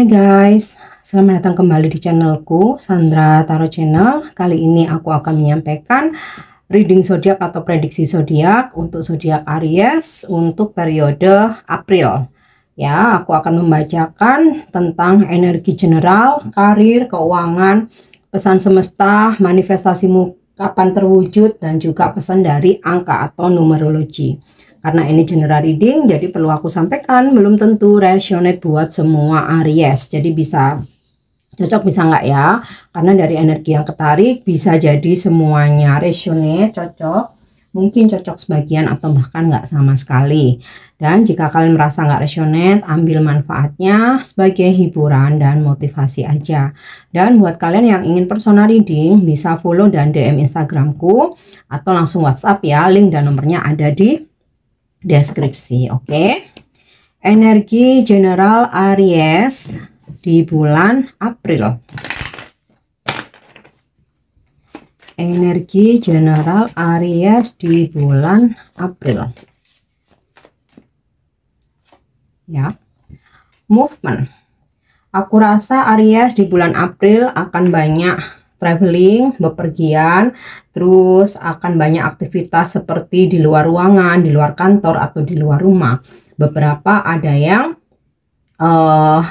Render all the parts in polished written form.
Hai guys, selamat datang kembali di channelku Sandra Tarot Channel. Kali ini aku akan menyampaikan reading zodiak atau prediksi zodiak untuk zodiak Aries untuk periode April. Ya, aku akan membacakan tentang energi general, karir, keuangan, pesan semesta, manifestasimu kapan terwujud, dan juga pesan dari angka atau numerologi. Karena ini general reading, jadi perlu aku sampaikan, belum tentu resonate buat semua Aries. Jadi bisa cocok, bisa nggak ya? Karena dari energi yang ketarik bisa jadi semuanya resonate, cocok. Mungkin cocok sebagian atau bahkan nggak sama sekali. Dan jika kalian merasa nggak resonate, ambil manfaatnya sebagai hiburan dan motivasi aja. Dan buat kalian yang ingin personal reading, bisa follow dan DM Instagramku atau langsung WhatsApp ya. Link dan nomornya ada di deskripsi. Oke. Energi general Aries di bulan April. Energi general Aries di bulan April. Ya. Movement. Aku rasa Aries di bulan April akan banyak traveling, bepergian, terus akan banyak aktivitas seperti di luar ruangan, di luar kantor, atau di luar rumah. Beberapa ada yang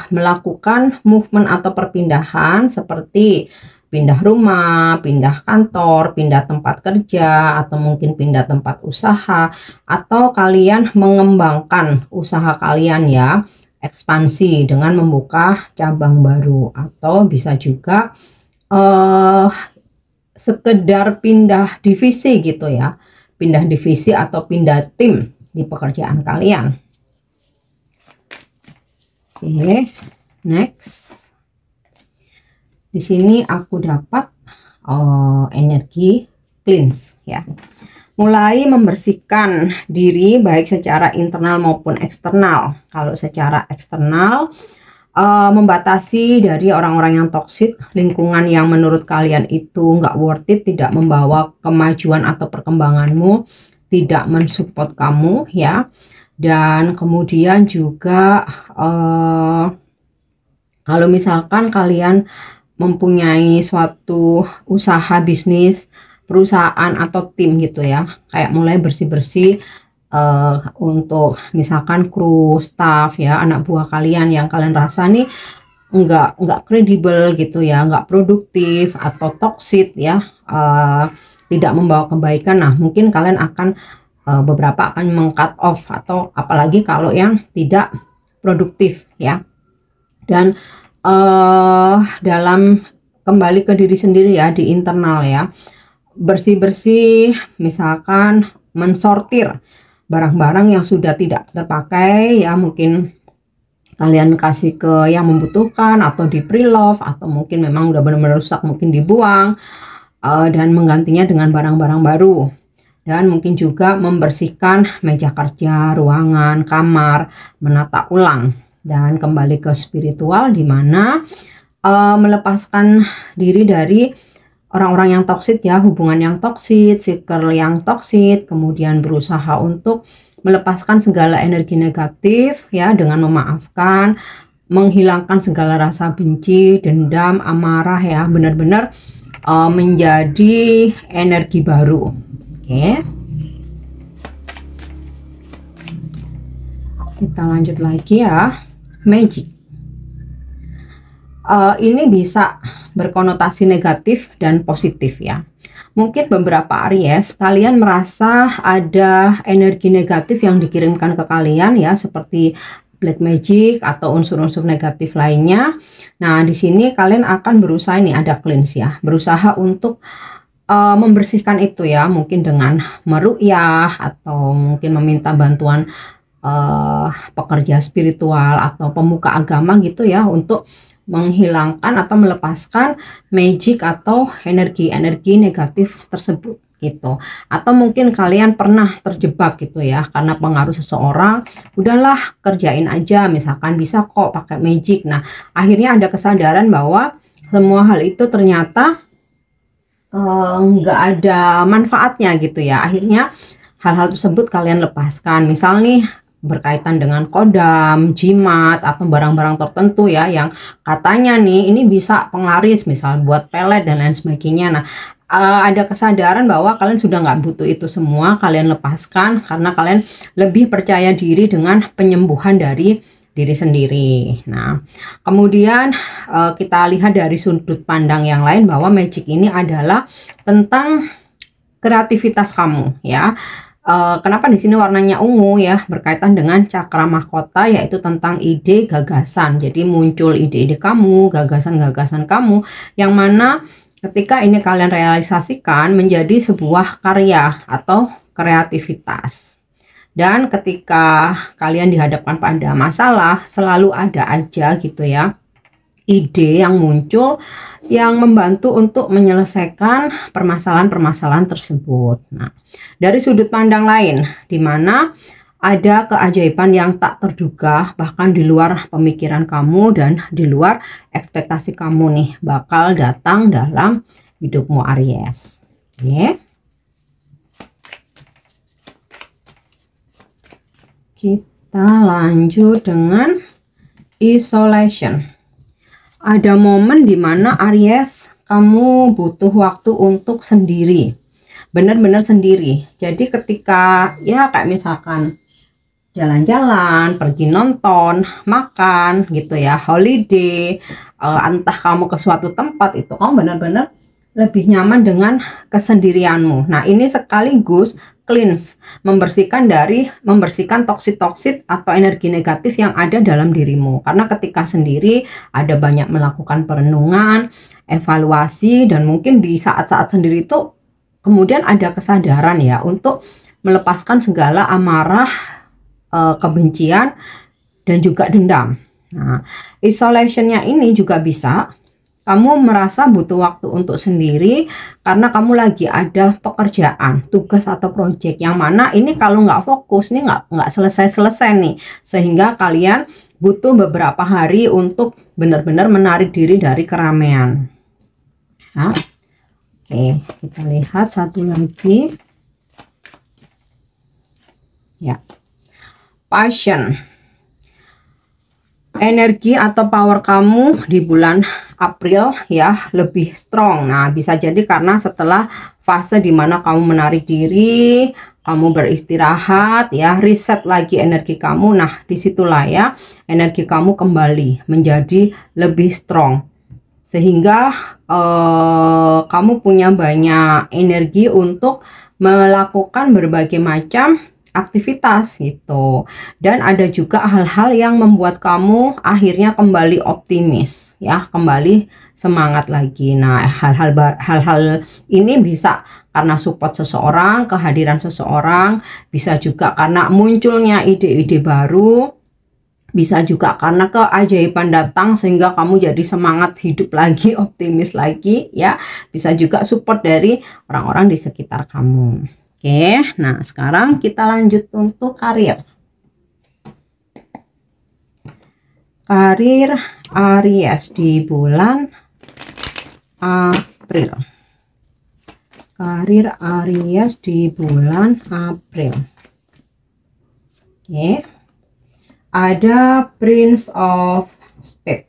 melakukan movement atau perpindahan seperti pindah rumah, pindah kantor, pindah tempat kerja, atau mungkin pindah tempat usaha, atau kalian mengembangkan usaha kalian ya, ekspansi dengan membuka cabang baru, atau bisa juga sekedar pindah divisi gitu ya, pindah divisi atau pindah tim di pekerjaan kalian. Oke, next. Di sini aku dapat energi cleanse ya, mulai membersihkan diri baik secara internal maupun eksternal. Kalau secara eksternal, membatasi dari orang-orang yang toksik, lingkungan yang menurut kalian itu nggak worth it, tidak membawa kemajuan atau perkembanganmu, tidak mensupport kamu ya. Dan kemudian juga kalau misalkan kalian mempunyai suatu usaha bisnis, perusahaan atau tim gitu ya, kayak mulai bersih-bersih untuk misalkan kru, staff ya, anak buah kalian yang kalian rasa nih nggak kredibel gitu ya, nggak produktif atau toksik ya, tidak membawa kebaikan. Nah, mungkin kalian akan beberapa akan meng-cut off, atau apalagi kalau yang tidak produktif ya. Dan dalam kembali ke diri sendiri ya, di internal ya, bersih-bersih, misalkan mensortir barang-barang yang sudah tidak terpakai ya, mungkin kalian kasih ke yang membutuhkan atau di pre-love, atau mungkin memang udah benar-benar rusak, mungkin dibuang dan menggantinya dengan barang-barang baru. Dan mungkin juga membersihkan meja kerja, ruangan, kamar, menata ulang dan kembali ke spiritual, di mana melepaskan diri dari orang-orang yang toksik ya, hubungan yang toksik, circle yang toksik, kemudian berusaha untuk melepaskan segala energi negatif ya, dengan memaafkan, menghilangkan segala rasa benci, dendam, amarah ya, benar-benar menjadi energi baru. Oke. Kita lanjut lagi ya. Magic. Ini bisa berkonotasi negatif dan positif ya. Mungkin beberapa Aries kalian merasa ada energi negatif yang dikirimkan ke kalian ya, seperti black magic atau unsur-unsur negatif lainnya. Nah, di sini kalian akan berusaha, ini ada cleanse ya, berusaha untuk membersihkan itu ya, mungkin dengan meruqyah atau mungkin meminta bantuan pekerja spiritual atau pemuka agama gitu ya, untuk menghilangkan atau melepaskan magic atau energi-energi negatif tersebut gitu. Atau mungkin kalian pernah terjebak gitu ya, karena pengaruh seseorang, udahlah kerjain aja, misalkan bisa kok pakai magic. Nah, akhirnya ada kesadaran bahwa semua hal itu ternyata nggak ada manfaatnya gitu ya. Akhirnya hal-hal tersebut kalian lepaskan. Misal nih, berkaitan dengan kodam, jimat, atau barang-barang tertentu ya yang katanya nih ini bisa penglaris, misal buat pelet dan lain sebagainya. Nah, ada kesadaran bahwa kalian sudah nggak butuh itu semua, kalian lepaskan karena kalian lebih percaya diri dengan penyembuhan dari diri sendiri. Nah, kemudian kita lihat dari sudut pandang yang lain bahwa magic ini adalah tentang kreativitas kamu ya. Kenapa di sini warnanya ungu ya, berkaitan dengan cakra mahkota, yaitu tentang ide gagasan. Jadi muncul ide-ide kamu, gagasan-gagasan kamu yang mana ketika ini kalian realisasikan menjadi sebuah karya atau kreativitas. Dan ketika kalian dihadapkan pada masalah, selalu ada aja gitu ya ide yang muncul yang membantu untuk menyelesaikan permasalahan-permasalahan tersebut. Nah, dari sudut pandang lain, di mana ada keajaiban yang tak terduga, bahkan di luar pemikiran kamu dan di luar ekspektasi kamu nih, bakal datang dalam hidupmu Aries. Oke. Kita lanjut dengan isolation. Ada momen dimana Aries kamu butuh waktu untuk sendiri, benar-benar sendiri. Jadi ketika ya kayak misalkan jalan-jalan, pergi nonton, makan gitu ya, holiday, entah kamu ke suatu tempat, itu kamu benar-benar lebih nyaman dengan kesendirianmu. Nah, ini sekaligus cleanse, membersihkan toksit-toksit atau energi negatif yang ada dalam dirimu. Karena ketika sendiri ada banyak melakukan perenungan, evaluasi, dan mungkin di saat-saat sendiri itu kemudian ada kesadaran ya untuk melepaskan segala amarah, kebencian, dan juga dendam. Nah, isolationnya ini juga bisa kamu merasa butuh waktu untuk sendiri karena kamu lagi ada pekerjaan, tugas atau proyek yang mana ini kalau nggak fokus nih nggak selesai-selesai nih, sehingga kalian butuh beberapa hari untuk benar-benar menarik diri dari keramaian. Nah, oke, kita lihat satu lagi ya, passion. Energi atau power kamu di bulan April ya lebih strong. Nah, bisa jadi karena setelah fase dimana kamu menarik diri, kamu beristirahat ya, reset lagi energi kamu. Nah, disitulah ya energi kamu kembali menjadi lebih strong, sehingga kamu punya banyak energi untuk melakukan berbagai macam aktivitas gitu. Dan ada juga hal-hal yang membuat kamu akhirnya kembali optimis ya, kembali semangat lagi. Nah, hal-hal ini bisa karena support seseorang, kehadiran seseorang, bisa juga karena munculnya ide-ide baru, bisa juga karena keajaiban datang sehingga kamu jadi semangat hidup lagi, optimis lagi ya. Bisa juga support dari orang-orang di sekitar kamu. Oke, nah sekarang kita lanjut untuk karir. Karir Aries di bulan April. Karir Aries di bulan April. Oke. Ada Prince of Spades.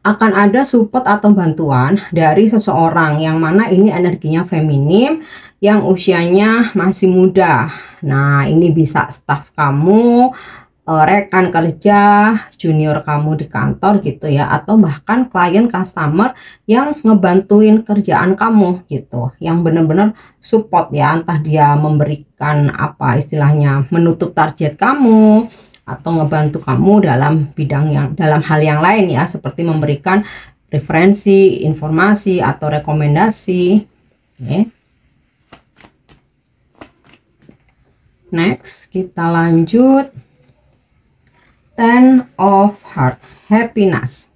Akan ada support atau bantuan dari seseorang yang mana ini energinya feminim, yang usianya masih muda. Nah, ini bisa staf kamu, rekan kerja, junior kamu di kantor gitu ya, atau bahkan klien customer yang ngebantuin kerjaan kamu gitu, yang benar-benar support ya, entah dia memberikan apa istilahnya, menutup target kamu atau ngebantu kamu dalam dalam hal yang lain ya, seperti memberikan referensi, informasi atau rekomendasi. Oke. Next, kita lanjut. Ten of Hearts, happiness.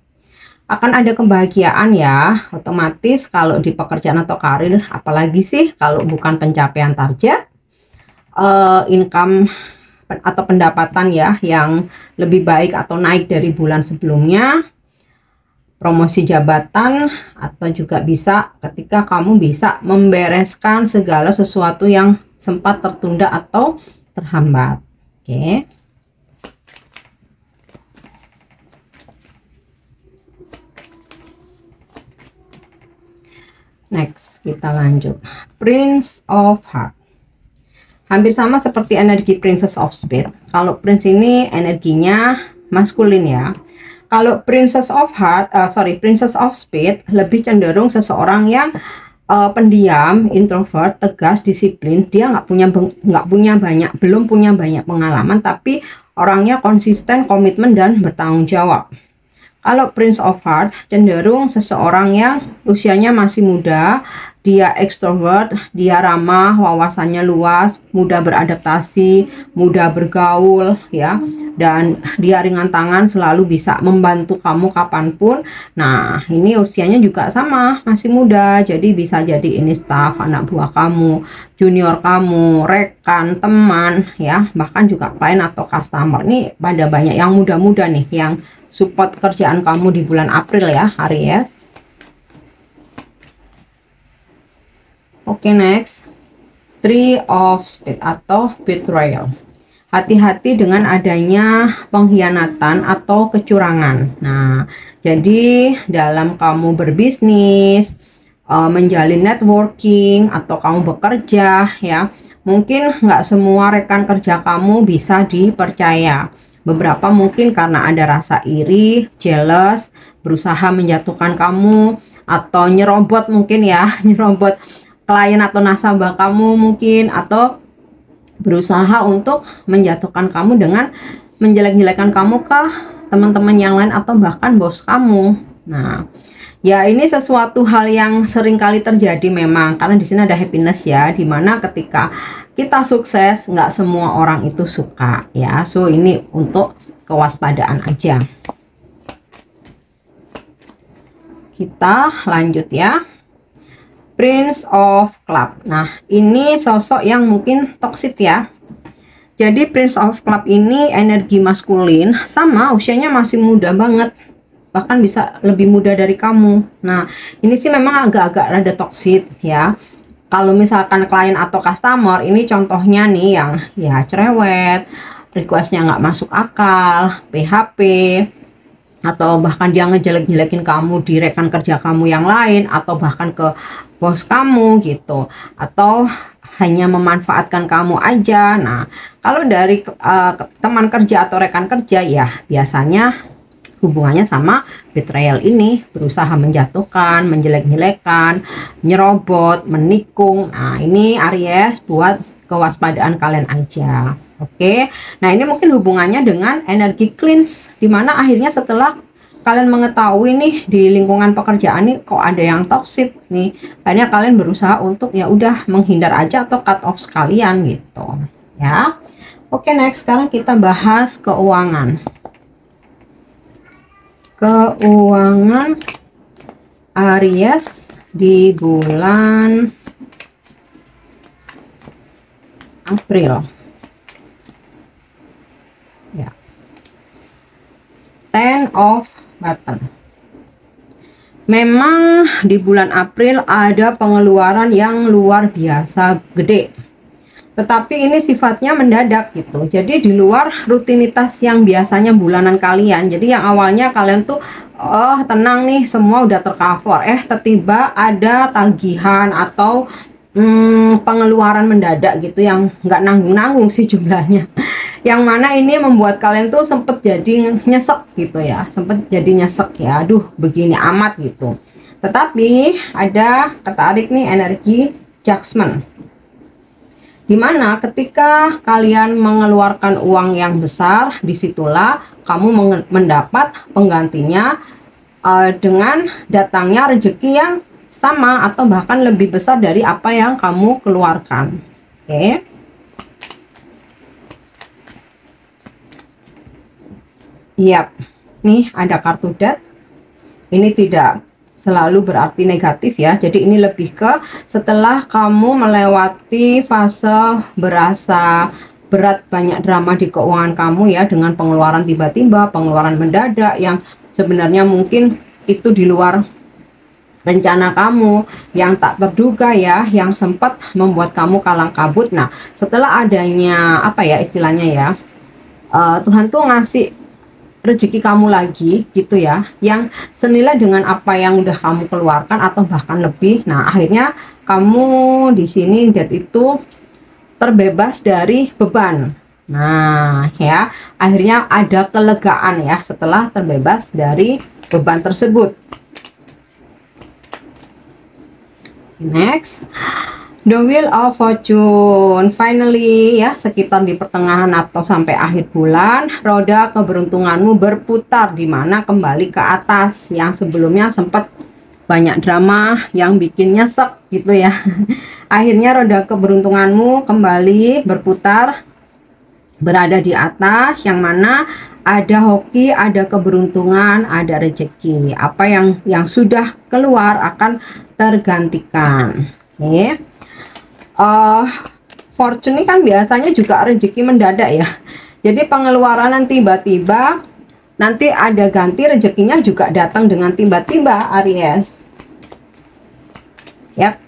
Akan ada kebahagiaan ya, otomatis kalau di pekerjaan atau karir, apalagi sih kalau bukan pencapaian target, income atau pendapatan ya yang lebih baik atau naik dari bulan sebelumnya, promosi jabatan, atau juga bisa ketika kamu bisa membereskan segala sesuatu yang sempat tertunda atau terhambat. Oke. Next, kita lanjut. Prince of Heart. Hampir sama seperti energi Princess of Spades. Kalau Prince ini energinya maskulin ya. Kalau Princess of Princess of Spades lebih cenderung seseorang yang pendiam, introvert, tegas, disiplin. Dia belum punya banyak pengalaman, tapi orangnya konsisten, komitmen, dan bertanggung jawab. Kalau Prince of Heart cenderung seseorang yang usianya masih muda, dia ekstrovert, dia ramah, wawasannya luas, mudah beradaptasi, mudah bergaul ya, dan dia ringan tangan, selalu bisa membantu kamu kapanpun. Nah, ini usianya juga sama, masih muda, jadi bisa jadi ini staff, anak buah kamu, junior kamu, rekan, teman ya, bahkan juga klien atau customer. Nih pada banyak yang muda-muda nih yang support kerjaan kamu di bulan April ya, Aries. Oke, next. Three of Spades atau betrayal. Hati-hati dengan adanya pengkhianatan atau kecurangan. Nah, jadi dalam kamu berbisnis, menjalin networking, atau kamu bekerja ya, mungkin nggak semua rekan kerja kamu bisa dipercaya. Beberapa mungkin karena ada rasa iri, jealous, berusaha menjatuhkan kamu, atau nyerobot mungkin ya, nyerobot klien atau nasabah kamu mungkin, atau berusaha untuk menjatuhkan kamu dengan menjelek-jelekan kamu ke teman-teman yang lain atau bahkan bos kamu. Nah, ya ini sesuatu hal yang sering kali terjadi memang, karena di sini ada happiness ya, dimana ketika kita sukses nggak semua orang itu suka ya. So ini untuk kewaspadaan aja. Kita lanjut ya. Prince of Club. Nah, ini sosok yang mungkin toksik ya. Jadi Prince of Club ini energi maskulin, sama usianya masih muda banget, bahkan bisa lebih muda dari kamu. Nah, ini sih memang agak-agak rada toksik ya. Kalau misalkan klien atau customer, ini contohnya nih yang ya cerewet, requestnya nggak masuk akal, PHP, atau bahkan dia ngejelek-jelekin kamu di rekan kerja kamu yang lain, atau bahkan ke bos kamu gitu, atau hanya memanfaatkan kamu aja. Nah, kalau dari teman kerja atau rekan kerja ya biasanya hubungannya sama betrayal ini, berusaha menjatuhkan, menjelek-jelekan, nyerobot, menikung. Nah, ini Aries buat kewaspadaan kalian aja. Oke. Nah, ini mungkin hubungannya dengan energi cleanse, dimana akhirnya setelah kalian mengetahui nih di lingkungan pekerjaan nih kok ada yang toxic nih, akhirnya kalian berusaha untuk ya udah menghindar aja atau cut off sekalian gitu ya. Oke, next, sekarang kita bahas keuangan. Keuangan Aries di bulan April ya. Ten of Button. Memang di bulan April ada pengeluaran yang luar biasa gede, tetapi ini sifatnya mendadak gitu. Jadi di luar rutinitas yang biasanya bulanan kalian. Jadi yang awalnya kalian tuh tenang nih, semua udah tercover, tiba-tiba ada tagihan atau pengeluaran mendadak gitu yang nggak nanggung-nanggung sih jumlahnya. Yang mana ini membuat kalian tuh sempet jadi nyesek gitu ya, sempet jadi nyesek ya, aduh begini amat gitu. Tetapi ada ketarik nih energi Judgment, dimana ketika kalian mengeluarkan uang yang besar, disitulah kamu mendapat penggantinya dengan datangnya rezeki yang sama atau bahkan lebih besar dari apa yang kamu keluarkan. Oke. Yap, nih ada kartu Death. Ini tidak selalu berarti negatif ya. Jadi ini lebih ke setelah kamu melewati fase berasa berat, banyak drama di keuangan kamu ya, dengan pengeluaran tiba-tiba, pengeluaran mendadak yang sebenarnya mungkin itu di luar rencana kamu, yang tak terduga ya, yang sempat membuat kamu kalang kabut. Nah, setelah adanya apa ya istilahnya ya, Tuhan tuh ngasih rezeki kamu lagi gitu ya, yang senilai dengan apa yang udah kamu keluarkan atau bahkan lebih. Nah, akhirnya kamu di sini lihat itu terbebas dari beban. Nah, ya, akhirnya ada kelegaan ya setelah terbebas dari beban tersebut. Next, the Wheel of Fortune. Finally ya, sekitar di pertengahan atau sampai akhir bulan, roda keberuntunganmu berputar, di mana kembali ke atas. Yang sebelumnya sempat banyak drama yang bikin nyesek gitu ya. Akhirnya roda keberuntunganmu kembali berputar, berada di atas, yang mana ada hoki, ada keberuntungan, ada rezeki. Apa yang sudah keluar akan tergantikan. Oke. Fortune ini kan biasanya juga rezeki mendadak ya. Jadi pengeluaran tiba-tiba, nanti ada ganti, rezekinya juga datang dengan tiba-tiba, Aries. Yap.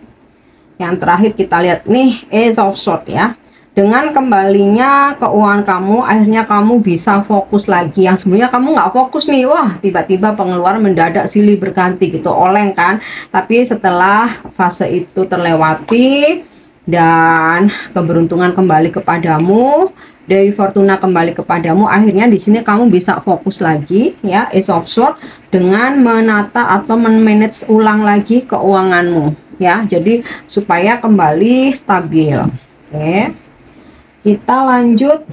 Yang terakhir kita lihat nih, Ace of Swords ya. Dengan kembalinya keuangan kamu, akhirnya kamu bisa fokus lagi. Yang sebenarnya kamu nggak fokus nih, wah tiba-tiba pengeluaran mendadak silih berganti gitu, oleng kan. Tapi setelah fase itu terlewati dan keberuntungan kembali kepadamu, Dewi Fortuna kembali kepadamu, akhirnya di sini kamu bisa fokus lagi ya, Ace of Swords, dengan menata atau manage ulang lagi keuanganmu ya. Jadi supaya kembali stabil. Oke. Kita lanjut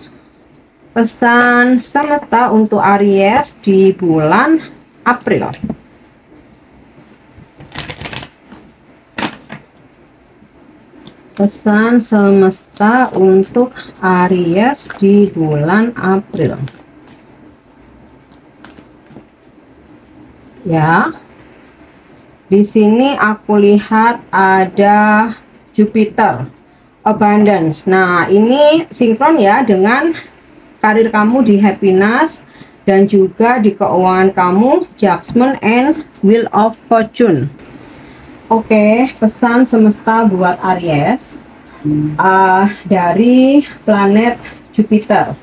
pesan semesta untuk Aries di bulan April. Pesan semesta untuk Aries di bulan April. Ya. Di sini aku lihat ada Jupiter Abundance. Nah, ini sinkron ya dengan karir kamu di happiness dan juga di keuangan kamu, Judgment and Wheel of Fortune. Oke, pesan semesta buat Aries dari planet Jupiter.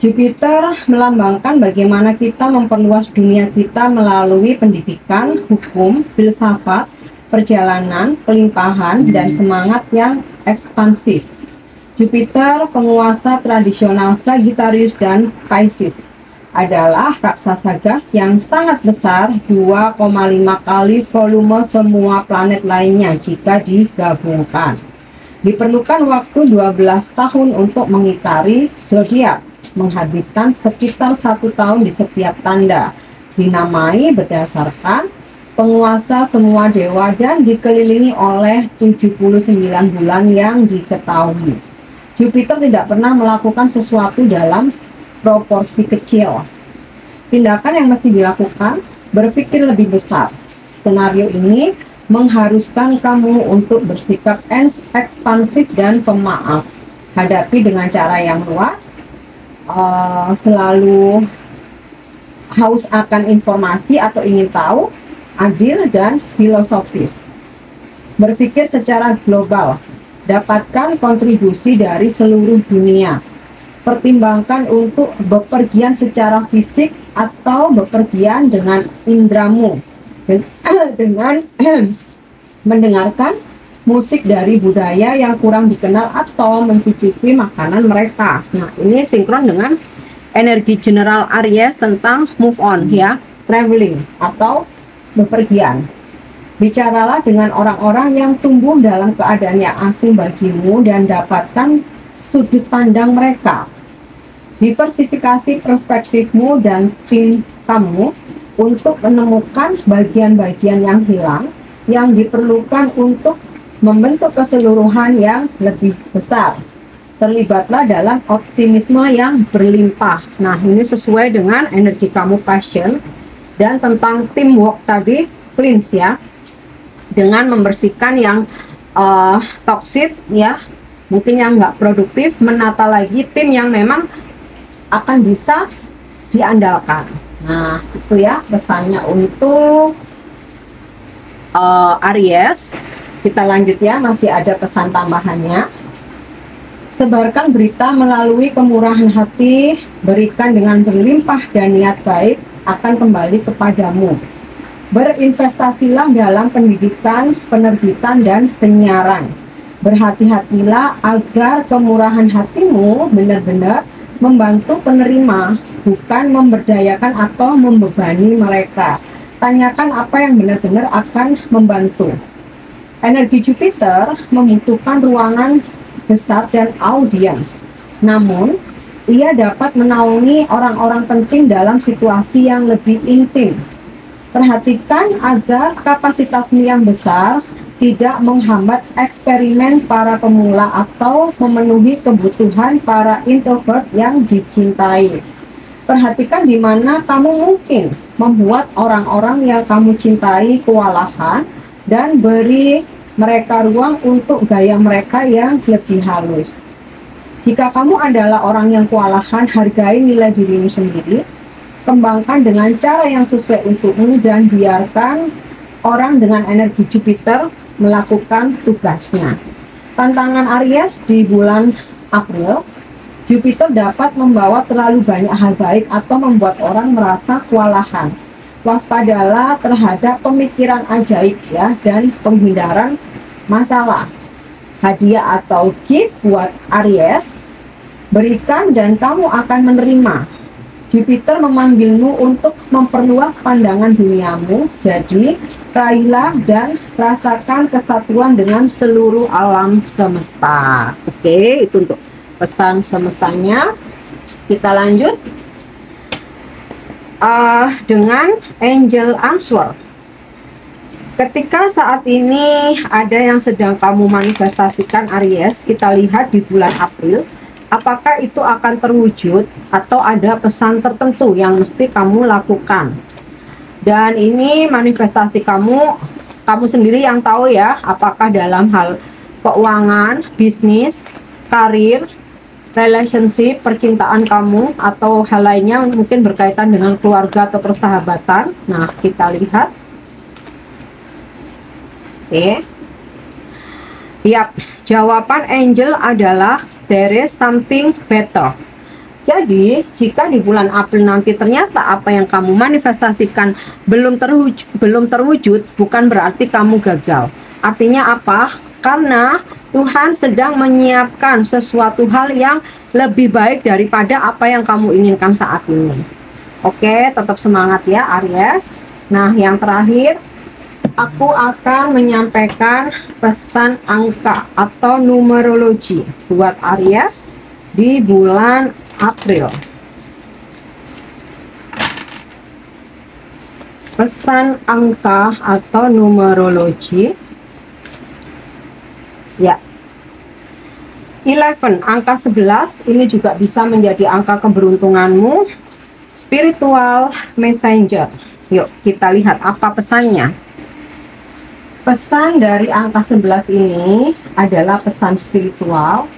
Jupiter melambangkan bagaimana kita memperluas dunia kita melalui pendidikan, hukum, filsafat, perjalanan, kelimpahan, dan semangat yang ekspansif. Jupiter, penguasa tradisional Sagittarius dan Pisces, adalah raksasa gas yang sangat besar, 2,5 kali volume semua planet lainnya jika digabungkan. Diperlukan waktu 12 tahun untuk mengitari zodiak, menghabiskan sekitar 1 tahun di setiap tanda, dinamai berdasarkan penguasa semua dewa dan dikelilingi oleh 79 bulan yang diketahui. Jupiter tidak pernah melakukan sesuatu dalam proporsi kecil. Tindakan yang mesti dilakukan, berpikir lebih besar. Skenario ini mengharuskan kamu untuk bersikap ekspansif dan pemaaf. Hadapi dengan cara yang luas, selalu haus akan informasi atau ingin tahu, adil dan filosofis. Berpikir secara global, dapatkan kontribusi dari seluruh dunia. Pertimbangkan untuk bepergian secara fisik atau bepergian dengan indramu, dengan mendengarkan musik dari budaya yang kurang dikenal atau mencicipi makanan mereka. Nah, ini sinkron dengan energi general Aries tentang move on ya, traveling atau bepergian. Bicaralah dengan orang-orang yang tumbuh dalam keadaan yang asing bagimu dan dapatkan sudut pandang mereka. Diversifikasi perspektifmu dan tim kamu untuk menemukan bagian-bagian yang hilang yang diperlukan untuk membentuk keseluruhan yang lebih besar. Terlibatlah dalam optimisme yang berlimpah. Nah, ini sesuai dengan energi kamu passion. Dan tentang teamwork tadi, cleanse ya, dengan membersihkan yang toxic ya, mungkin yang nggak produktif, menata lagi tim yang memang akan bisa diandalkan. Nah, itu ya pesannya untuk Aries. Kita lanjut ya, masih ada pesan tambahannya. Sebarkan berita melalui kemurahan hati, berikan dengan berlimpah dan niat baik akan kembali kepadamu. Berinvestasilah dalam pendidikan, penerbitan, dan penyiaran. Berhati-hatilah agar kemurahan hatimu benar-benar membantu penerima, bukan memberdayakan atau membebani mereka. Tanyakan apa yang benar-benar akan membantu. Energi Jupiter membutuhkan ruangan besar dan audiens. Namun, ia dapat menaungi orang-orang penting dalam situasi yang lebih intim. Perhatikan agar kapasitasmu yang besar tidak menghambat eksperimen para pemula atau memenuhi kebutuhan para introvert yang dicintai. Perhatikan di mana kamu mungkin membuat orang-orang yang kamu cintai kewalahan dan beri mereka ruang untuk gaya mereka yang lebih halus. Jika kamu adalah orang yang kewalahan, hargai nilai dirimu sendiri, kembangkan dengan cara yang sesuai untukmu, dan biarkan orang dengan energi Jupiter melakukan tugasnya. Tantangan Aries di bulan April, Jupiter dapat membawa terlalu banyak hal baik atau membuat orang merasa kewalahan. Waspadalah terhadap pemikiran ajaib ya, dan penghindaran masalah. Hadiah atau gift buat Aries, berikan dan kamu akan menerima. Jupiter memanggilmu untuk memperluas pandangan duniamu, jadi raihlah dan rasakan kesatuan dengan seluruh alam semesta. Oke, itu untuk pesan semestanya. Kita lanjut dengan angel answer. Ketika saat ini ada yang sedang kamu manifestasikan Aries, kita lihat di bulan April, apakah itu akan terwujud atau ada pesan tertentu yang mesti kamu lakukan. Dan ini manifestasi kamu sendiri yang tahu ya, apakah dalam hal keuangan, bisnis, karir, relationship, percintaan kamu, atau hal lainnya mungkin berkaitan dengan keluarga atau persahabatan. Nah, kita lihat. Oke. Yap, jawaban angel adalah there is something better. Jadi, jika di bulan April nanti ternyata apa yang kamu manifestasikan belum terwujud, bukan berarti kamu gagal. Artinya apa? Karena Tuhan sedang menyiapkan sesuatu hal yang lebih baik daripada apa yang kamu inginkan saat ini. Oke, tetap semangat ya Aries. Nah, yang terakhir, aku akan menyampaikan pesan angka atau numerologi buat Aries di bulan April. Pesan angka atau numerologi. Ya. 11, angka 11 ini juga bisa menjadi angka keberuntunganmu. Spiritual messenger. Yuk, kita lihat apa pesannya. Pesan dari angka 11 ini adalah pesan spiritual.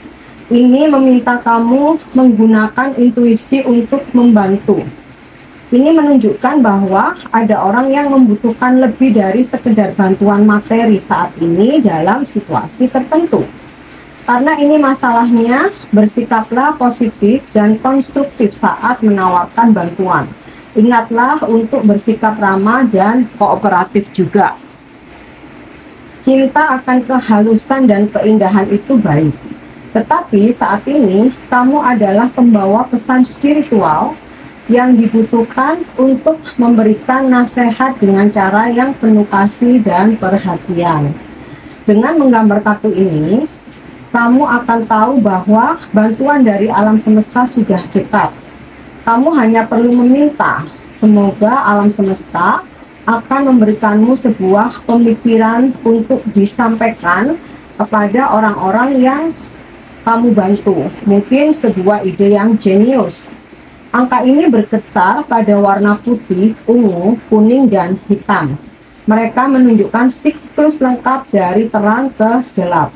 Ini meminta kamu menggunakan intuisi untuk membantu. Ini menunjukkan bahwa ada orang yang membutuhkan lebih dari sekedar bantuan materi saat ini dalam situasi tertentu. Karena ini masalahnya, bersikaplah positif dan konstruktif saat menawarkan bantuan. Ingatlah untuk bersikap ramah dan kooperatif juga. Cinta akan kehalusan dan keindahan itu baik. Tetapi saat ini kamu adalah pembawa pesan spiritual yang dibutuhkan untuk memberikan nasihat dengan cara yang penuh kasih dan perhatian. Dengan menggambar kartu ini, kamu akan tahu bahwa bantuan dari alam semesta sudah dekat. Kamu hanya perlu meminta. Semoga alam semesta akan memberikanmu sebuah pemikiran untuk disampaikan kepada orang-orang yang kamu bantu. Mungkin sebuah ide yang jenius. Angka ini bergetar pada warna putih, ungu, kuning, dan hitam. Mereka menunjukkan siklus lengkap dari terang ke gelap.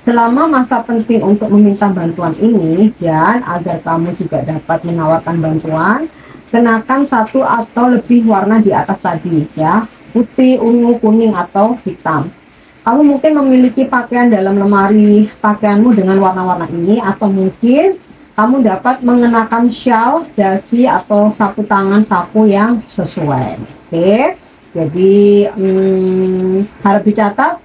Selama masa penting untuk meminta bantuan ini, dan agar kamu juga dapat menawarkan bantuan, kenakan satu atau lebih warna di atas tadi ya, putih, ungu, kuning, atau hitam. Kamu mungkin memiliki pakaian dalam lemari pakaianmu dengan warna-warna ini, atau mungkin kamu dapat mengenakan shawl, dasi, atau sapu tangan, sapu yang sesuai. Oke, jadi harap dicatat,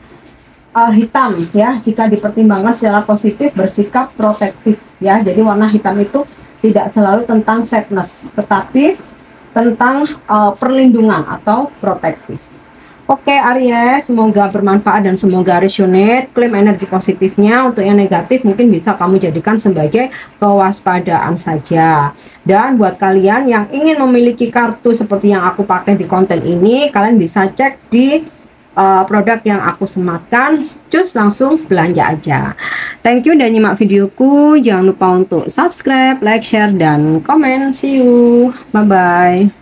hitam ya, jika dipertimbangkan secara positif bersikap protektif ya. Jadi warna hitam itu tidak selalu tentang sadness, tetapi tentang perlindungan atau protektif. Oke Aries, semoga bermanfaat dan semoga resonate. Klaim energi positifnya. Untuk yang negatif mungkin bisa kamu jadikan sebagai kewaspadaan saja. Dan buat kalian yang ingin memiliki kartu seperti yang aku pakai di konten ini, kalian bisa cek di produk yang aku sematkan. Cus, langsung belanja aja. Thank you udah nyimak videoku. Jangan lupa untuk subscribe, like, share, dan komen. See you, bye bye.